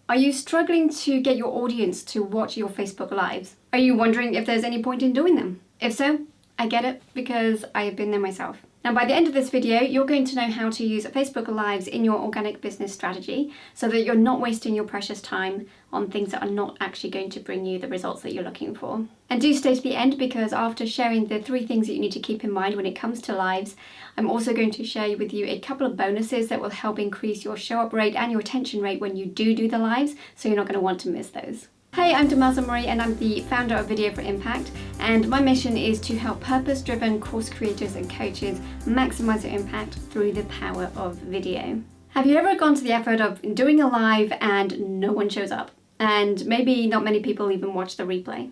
Are you struggling to get your audience to watch your Facebook Lives? Are you wondering if there's any point in doing them? If so, I get it because I have been there myself. Now, by the end of this video, you're going to know how to use Facebook Lives in your organic business strategy so that you're not wasting your precious time on things that are not actually going to bring you the results that you're looking for. And do stay to the end because after sharing the 3 things that you need to keep in mind when it comes to lives, I'm also going to share with you a couple of bonuses that will help increase your show up rate and your attention rate when you do the lives, so you're not going to want to miss those. Hey, I'm Demelza and I'm the founder of Video for Impact, and my mission is to help purpose-driven course creators and coaches maximize their impact through the power of video. Have you ever gone to the effort of doing a live and no one shows up? And maybe not many people even watch the replay.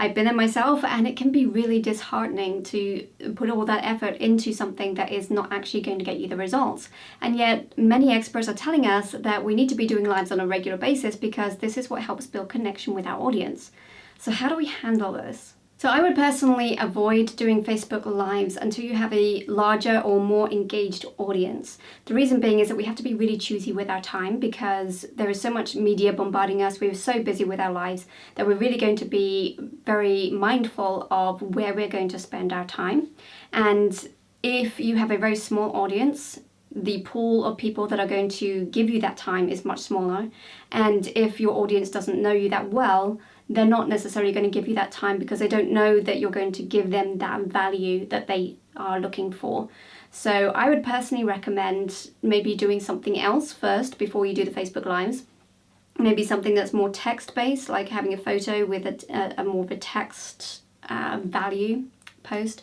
I've been there myself, and it can be really disheartening to put all that effort into something that is not actually going to get you the results. And yet many experts are telling us that we need to be doing lives on a regular basis because this is what helps build connection with our audience. So how do we handle this? So I would personally avoid doing Facebook Lives until you have a larger or more engaged audience. The reason being is that we have to be really choosy with our time because there is so much media bombarding us. We're so busy with our lives that we're really going to be very mindful of where we're going to spend our time. And if you have a very small audience, the pool of people that are going to give you that time is much smaller. And if your audience doesn't know you that well, they're not necessarily going to give you that time because they don't know that you're going to give them that value that they are looking for. So I would personally recommend maybe doing something else first before you do the Facebook Lives. Maybe something that's more text-based, like having a photo with a more of a text value post,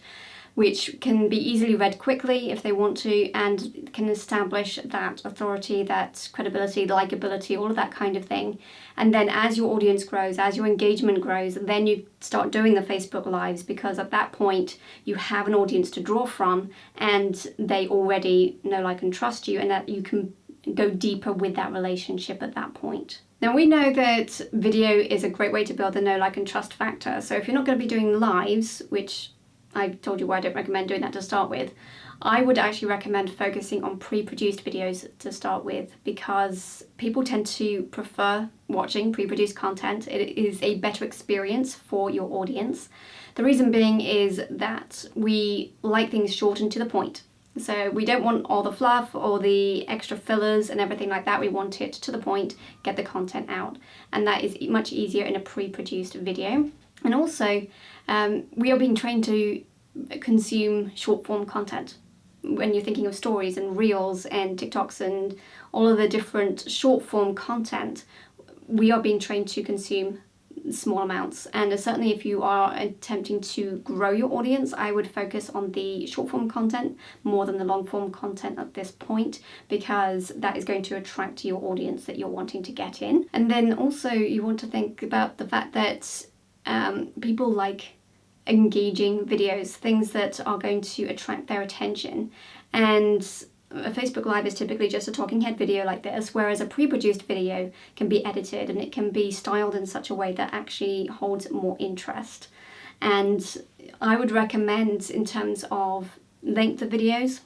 which can be easily read quickly if they want to, and can establish that authority, that credibility, likability, all of that kind of thing. And then as your audience grows, as your engagement grows, then you start doing the Facebook Lives, because at that point you have an audience to draw from and they already know, like, and trust you, and that you can go deeper with that relationship at that point. Now, we know that video is a great way to build the know, like, and trust factor. So if you're not going to be doing lives, which I told you why I don't recommend doing that to start with, I would actually recommend focusing on pre-produced videos to start with, because people tend to prefer watching pre-produced content. It is a better experience for your audience. The reason being is that we like things short and to the point. So we don't want all the fluff or the extra fillers and everything like that. We want it to the point, get the content out. And that is much easier in a pre-produced video. And also, we are being trained to consume short form content. When you're thinking of stories and reels and TikToks and all of the different short form content, we are being trained to consume small amounts. And certainly if you are attempting to grow your audience, I would focus on the short form content more than the long form content at this point, because that is going to attract your audience that you're wanting to get in. And then also you want to think about the fact that people like engaging videos, things that are going to attract their attention. And a Facebook Live is typically just a talking head video like this, whereas a pre-produced video can be edited and it can be styled in such a way that actually holds more interest. And I would recommend, in terms of length of videos,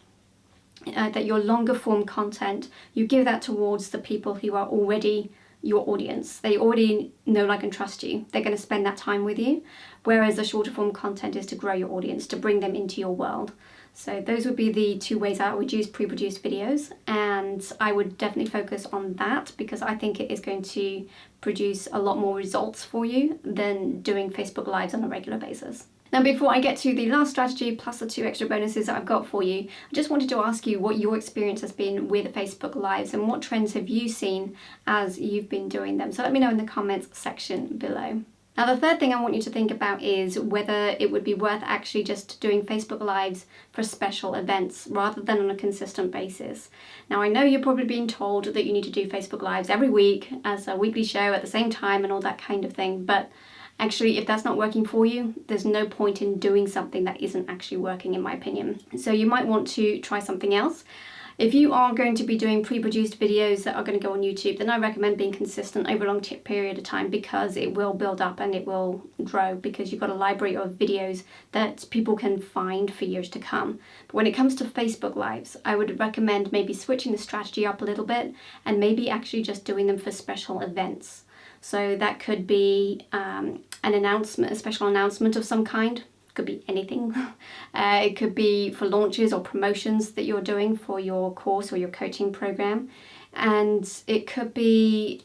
that your longer form content, you give that towards the people who are already your audience. They already know, like, and trust you. They're going to spend that time with you. Whereas the shorter form content is to grow your audience, to bring them into your world. So those would be the 2 ways I would use pre-produced videos, and I would definitely focus on that because I think it is going to produce a lot more results for you than doing Facebook Lives on a regular basis. Now, before I get to the last strategy plus the 2 extra bonuses that I've got for you, I just wanted to ask you what your experience has been with Facebook Lives and what trends have you seen as you've been doing them. So let me know in the comments section below. Now, the third thing I want you to think about is whether it would be worth actually just doing Facebook Lives for special events rather than on a consistent basis. Now, I know you're probably being told that you need to do Facebook Lives every week as a weekly show at the same time and all that kind of thing, but actually, if that's not working for you, there's no point in doing something that isn't actually working, in my opinion. So you might want to try something else. If you are going to be doing pre-produced videos that are going to go on YouTube, then I recommend being consistent over a long period of time, because it will build up and it will grow, because you've got a library of videos that people can find for years to come. But when it comes to Facebook Lives, I would recommend maybe switching the strategy up a little bit and maybe actually just doing them for special events. So that could be an announcement, a special announcement of some kind. Could be anything. It could be for launches or promotions that you're doing for your course or your coaching program, and it could be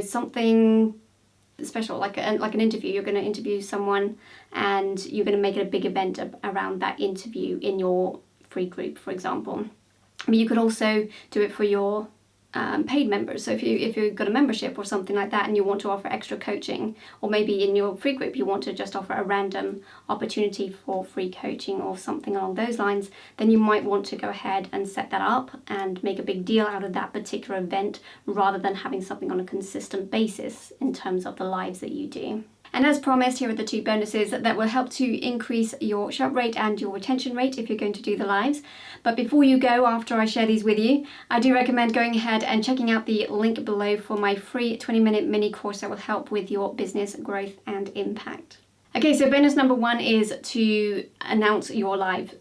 something special, like an interview. You're going to interview someone and you're going to make it a big event around that interview in your free group, for example. I mean, you could also do it for your paid members. So if you've got a membership or something like that and you want to offer extra coaching, or maybe in your free group you want to just offer a random opportunity for free coaching or something along those lines, then you might want to go ahead and set that up and make a big deal out of that particular event, rather than having something on a consistent basis in terms of the lives that you do. And as promised, here are the 2 bonuses that will help to increase your show up rate and your retention rate if you're going to do the lives. But before you go, after I share these with you, I do recommend going ahead and checking out the link below for my free 20-minute mini course that will help with your business growth and impact. Okay, so bonus number 1 is to announce your live,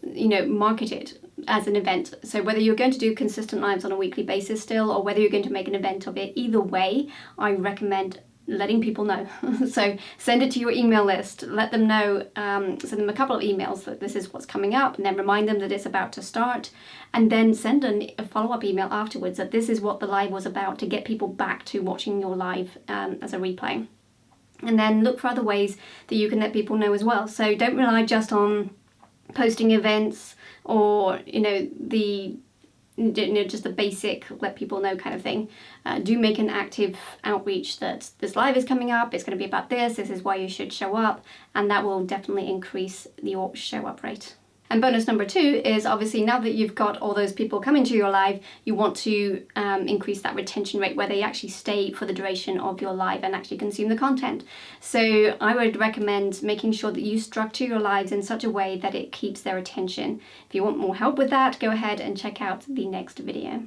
market it as an event. So whether you're going to do consistent lives on a weekly basis still, or whether you're going to make an event of it, either way, I recommend letting people know. So send it to your email list, let them know, send them a couple of emails that this is what's coming up, and then remind them that it's about to start, and then send a follow-up email afterwards that this is what the live was about, to get people back to watching your live as a replay. And then look for other ways that you can let people know as well. So don't rely just on posting events or just the basic let people know kind of thing. Do make an active outreach that this live is coming up, it's going to be about this is why you should show up, and that will definitely increase your show up rate. And bonus number 2 is, obviously, now that you've got all those people coming to your live, you want to increase that retention rate where they actually stay for the duration of your live and actually consume the content. So I would recommend making sure that you structure your lives in such a way that it keeps their attention. If you want more help with that, go ahead and check out the next video.